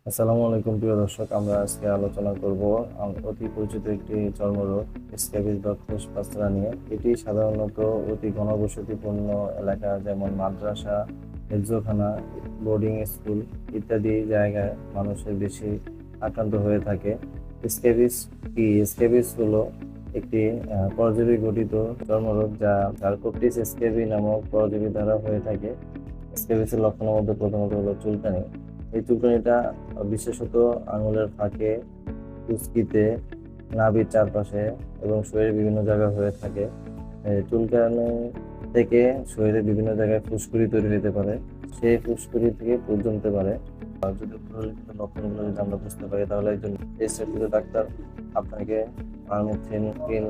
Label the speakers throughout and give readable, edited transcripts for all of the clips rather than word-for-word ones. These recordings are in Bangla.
Speaker 1: আসসালামু আলাইকুম প্রিয় দর্শক, আমরা আজকে আলোচনা করব অতি পরিচিত একটি চর্মরোগ স্ক্যাবিস বা ফুসপাস্তুরা নিয়ে। এটি সাধারণত অতি ঘনবসতিপূর্ণ এলাকা যেমন মাদ্রাসা, হেফজোখানা, বোর্ডিং স্কুল ইত্যাদি জায়গায় মানুষের বেশি আক্রান্ত হয়ে থাকে। স্ক্যাবিস কি? স্ক্যাবিস হলো একটি পরজীবী গঠিত চর্মরোগ যা জার্কোপ্টিস স্ক্যাবি নামক পরজীবী দ্বারা হয়ে থাকে। স্ক্যাবিসের লক্ষণের মধ্যে প্রথমত হলো চুলকানি। এই চুলকানিটা বিশেষত আঙুলের ফাঁকে, কুঁচকিতে, নাভির চারপাশে এবং শরীরের বিভিন্ন জায়গায় হয়ে থাকে। এই চুলকানি থেকে শরীরের বিভিন্ন জায়গায় ফুসকুড়ি তৈরি হতে পারে। সেই ফুসকুড়ি থেকে পুজ জমতে পারে। আর যদি প্রচলিত লক্ষণগুলো যদি আমরা বুঝতে পারি, তাহলে একজন স্পেশালিস্ট ডাক্তার আপনাকে পারমেথ্রিন ক্রিম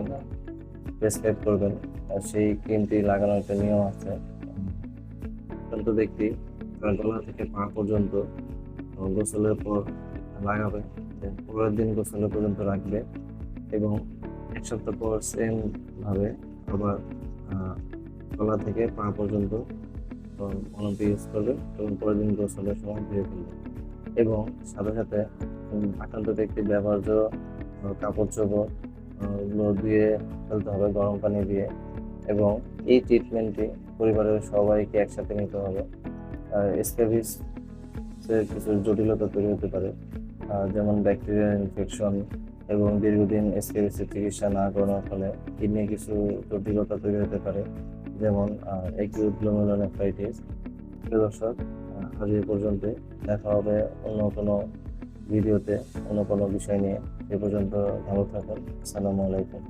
Speaker 1: প্রেসক্রাইব করবেন। আর সেই ক্রিমটি লাগানোর একটা নিয়ম আছে। আক্রান্ত ব্যক্তি তার গলা থেকে পা পর্যন্ত গোসলের পর লাগাবে, পরের দিন গোসলের পর্যন্ত রাখবে এবং 1 সপ্তাহ পর সেম ভাবে আবার গলা থেকে পা পর্যন্ত মলমটি ইউজ করবে এবং পরের দিন গোসলের সময় ধুয়ে ফেলবে। এবং সাথে সাথে আক্রান্ত ব্যক্তির ব্যবহার্য কাপড় চোপড় গুলো ধুয়ে ফেলতে হবে গরম পানি দিয়ে। এবং এই ট্রিটমেন্টটি পরিবারের সবাইকে একসাথে নিতে হবে। স্ক্যাবিস কিছু জটিলতা তৈরি হতে পারে, যেমন ব্যাকটেরিয়াল ইনফেকশন এবং দীর্ঘদিন স্ক্যাবিসের চিকিৎসা না করানোর ফলে কিডনি কিছু জটিলতা তৈরি হতে পারে, যেমন অ্যাকিউট গ্লোমেরুলোনেফ্রাইটিস। প্রিয় দর্শক, আজ এ পর্যন্ত। দেখা হবে অন্য কোনো ভিডিওতে, অন্য কোনো বিষয় নিয়ে। এ পর্যন্ত ভালো থাকুন। আসসালামু আলাইকুম।